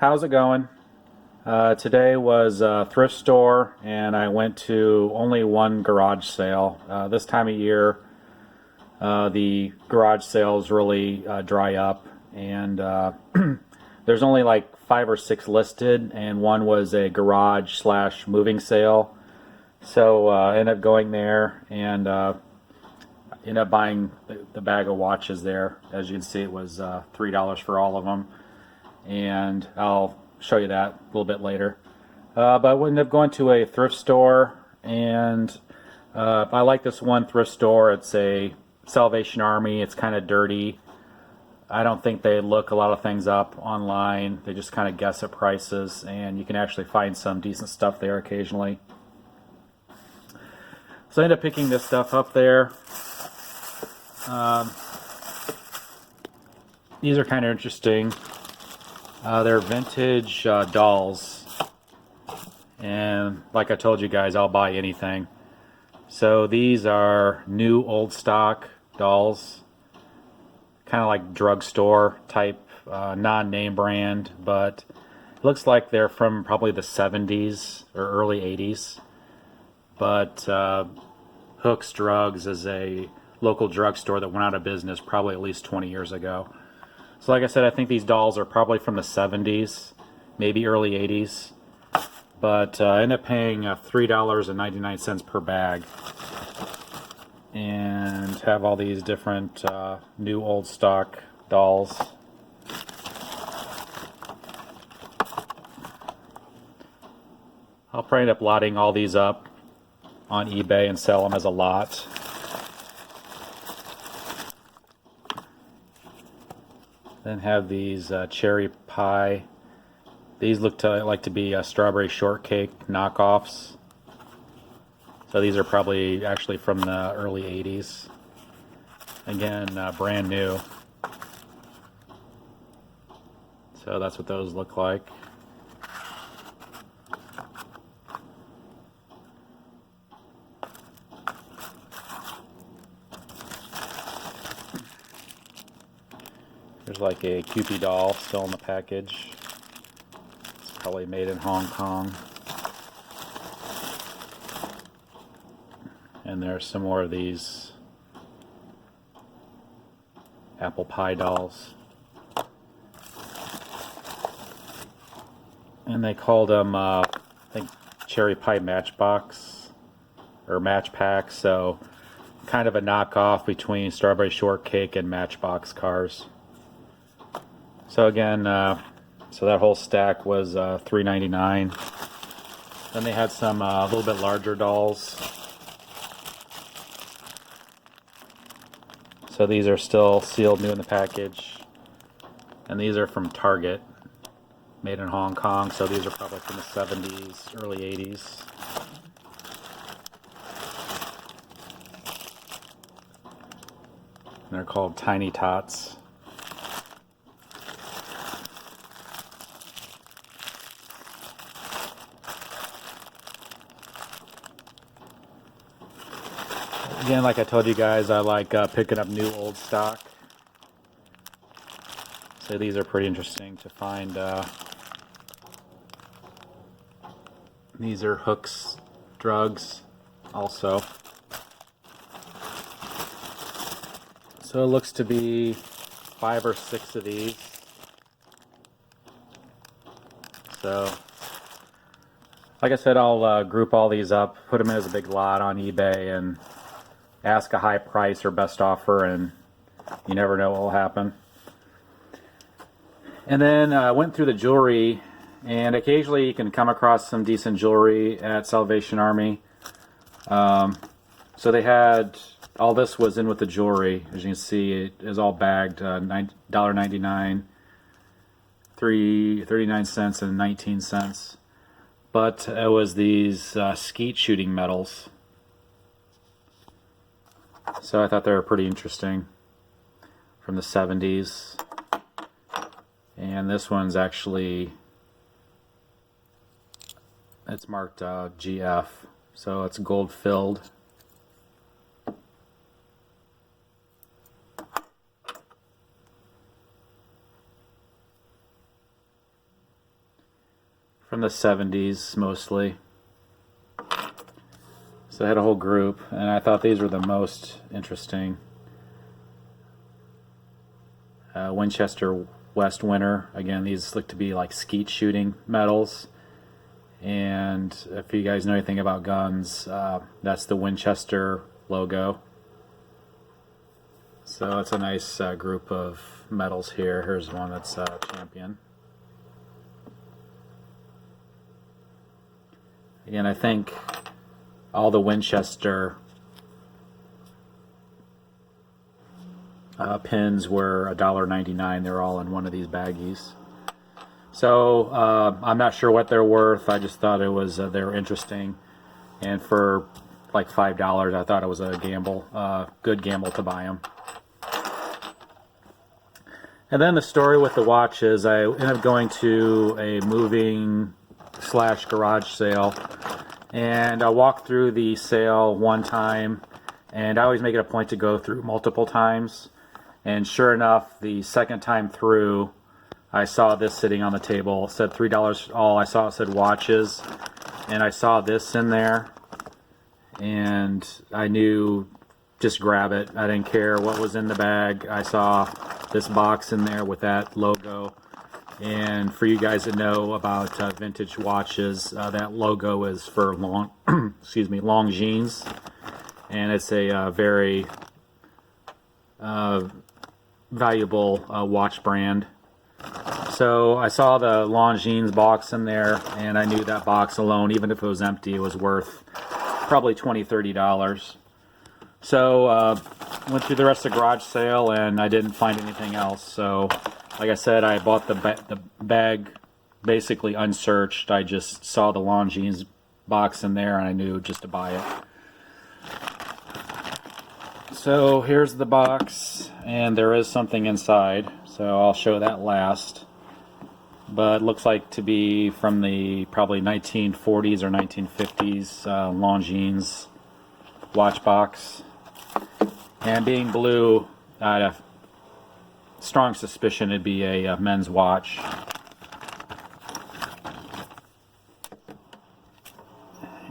How's it going? Today was a thrift store, and I went to only one garage sale. This time of year, the garage sales really dry up, and there's only like five or six listed, and one was a garage slash moving sale. So I ended up going there and ended up buying the bag of watches there. As you can see, it was $3 for all of them, and I'll show you that a little bit later. But I ended up going to a thrift store, and I like this one thrift store. It's a Salvation Army. It's kind of dirty. I don't think they look a lot of things up online. They just kind of guess at prices, and you can actually find some decent stuff there occasionally. So I ended up picking this stuff up there. These are kind of interesting. They're vintage dolls, and like I told you guys, I'll buy anything. So these are new old stock dolls, kind of like drugstore type, non-name brand, but it looks like they're from probably the 70s or early 80s. But Hooks Drugs is a local drugstore that went out of business probably at least 20 years ago. So like I said, I think these dolls are probably from the 70s, maybe early 80s. But I ended up paying $3.99 per bag. And have all these different new old stock dolls. I'll probably end up lotting all these up on eBay and sell them as a lot. Then have these cherry pie. These look like to be strawberry shortcake knockoffs. So these are probably actually from the early 80s. Again, brand new. So that's what those look like. There's like a Kewpie doll still in the package. It's probably made in Hong Kong. And there's some more of these apple pie dolls. And they called them, I think, cherry pie matchbox or match pack. So kind of a knockoff between strawberry shortcake and matchbox cars. So again, so that whole stack was $3.99. Then they had some a little bit larger dolls. So these are still sealed new in the package. And these are from Target, made in Hong Kong. So these are probably from the 70s, early 80s. And they're called Tiny Tots. Again, like I told you guys, I like picking up new old stock. So these are pretty interesting to find. These are Hooks Drugs also. So it looks to be 5 or 6 of these. So, like I said, I'll group all these up, put them as a big lot on eBay, and ask a high price or best offer, and you never know what will happen. And then I went through the jewelry, and occasionally you can come across some decent jewelry at Salvation Army. So they had, all this was in with the jewelry. As you can see, it is all bagged, $1.99, 39 cents and 19 cents. But it was these skeet shooting medals. So I thought they were pretty interesting, from the 70s. And this one's actually, it's marked GF, so it's gold filled. from the 70s mostly. So I had a whole group, and I thought these were the most interesting. Winchester West Winter. Again, these look to be like skeet shooting medals. And if you guys know anything about guns, that's the Winchester logo. So it's a nice group of medals here. Here's one that's champion. Again, I think all the Winchester pins were $1.99. They're all in one of these baggies. So I'm not sure what they're worth. I just thought it was they were interesting, and for like $5, I thought it was a gamble, good gamble to buy them. And then the story with the watches, I ended up going to a moving / garage sale, and I walked through the sale one time, and I always make it a point to go through multiple times. And sure enough, the second time through, I saw this sitting on the table. It said $3 all. I saw it said watches, and I saw this in there, and I knew just grab it. I didn't care what was in the bag. I saw this box in there with that logo. And for you guys that know about vintage watches, that logo is for Longines, and it's a very valuable watch brand. So I saw the Longines box in there, and I knew that box alone, even if it was empty, it was worth probably $20, $30. So went through the rest of the garage sale, and I didn't find anything else. So like I said, I bought the bag basically unsearched. I just saw the Longines box in there, and I knew just to buy it. So here's the box, and there is something inside, so I'll show that last. But it looks like to be from the probably 1940s or 1950s Longines watch box. And being blue, I had a strong suspicion it'd be a men's watch.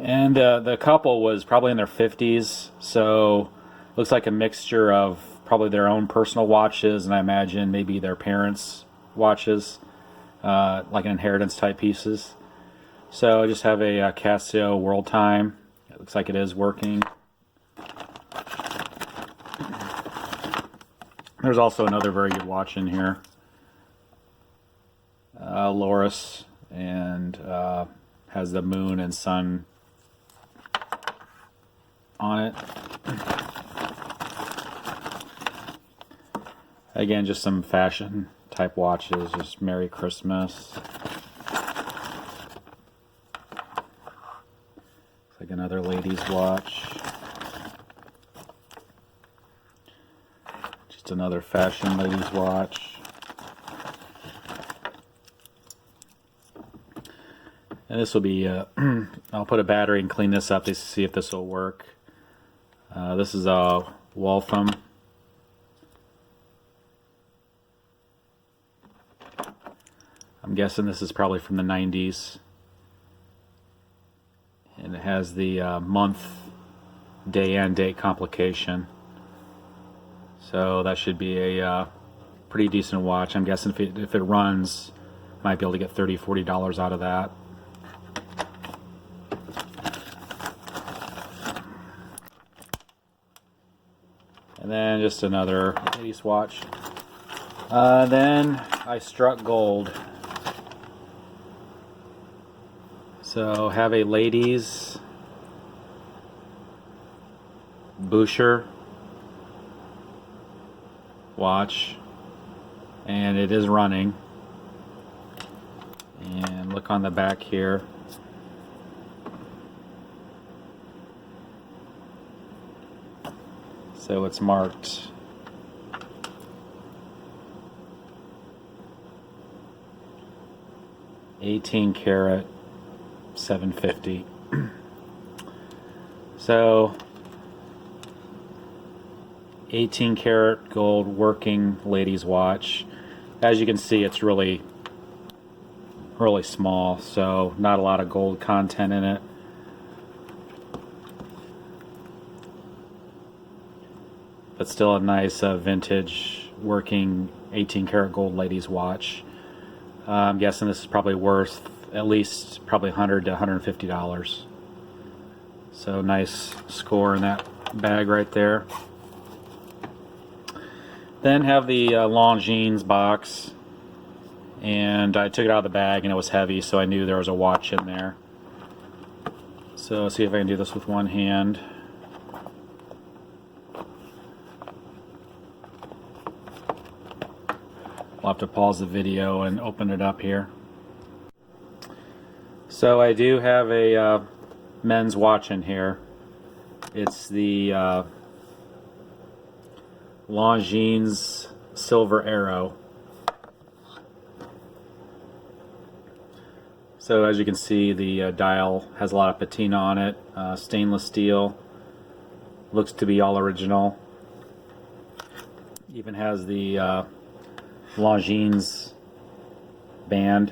And the couple was probably in their 50s, so looks like a mixture of probably their own personal watches, and I imagine maybe their parents' watches, like an inheritance type pieces. So I just have a Casio World Time. It looks like it is working. There's also another very good watch in here, Loris, and has the moon and sun on it. Again, just some fashion type watches, just Merry Christmas. Looks like another lady's watch. Just another fashion lady's watch. And this will be, I'll put a battery and clean this up to see if this will work. This is a Waltham. I'm guessing this is probably from the 90s. And it has the month, day and date complication. So that should be a pretty decent watch. I'm guessing if it runs, might be able to get $30, $40 out of that. And then just another lady's watch. Then I struck gold. So have a ladies Boucher watch, and it is running. And look on the back here. So it's marked "18 karat 750." So 18 karat gold working ladies watch. As you can see, it's really really small, so not a lot of gold content in it. But still a nice vintage working 18 karat gold ladies watch. I'm guessing this is probably worth at least probably $100 to $150. So nice score in that bag right there. Then have the Longines box, and I took it out of the bag and it was heavy, so I knew there was a watch in there. So let's see if I can do this with one hand. I'll have to pause the video and open it up here. So I do have a men's watch in here. It's the Longines Silver Arrow. So as you can see, the dial has a lot of patina on it, stainless steel, looks to be all original. Even has the Longines band.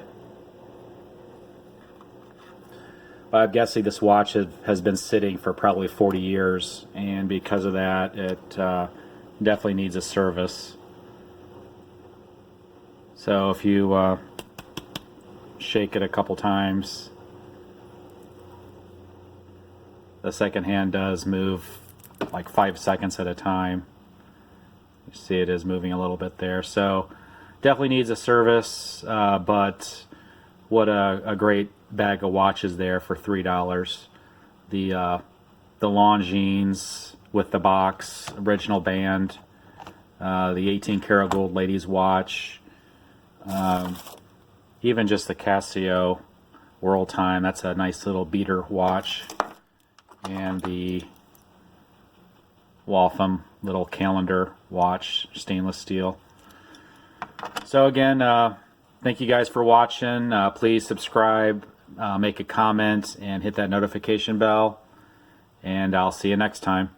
But I'm guessing this watch has been sitting for probably 40 years, and because of that, it definitely needs a service. So if you shake it a couple times, the second hand does move like 5 seconds at a time. You see it is moving a little bit there, so definitely needs a service, but what a great bag of watches there for $3. The Longines with the box, original band, the 18 karat gold ladies watch, even just the Casio World Time, that's a nice little beater watch, and the Waltham little calendar watch, stainless steel. So again, thank you guys for watching. Please subscribe, make a comment, and hit that notification bell, and I'll see you next time.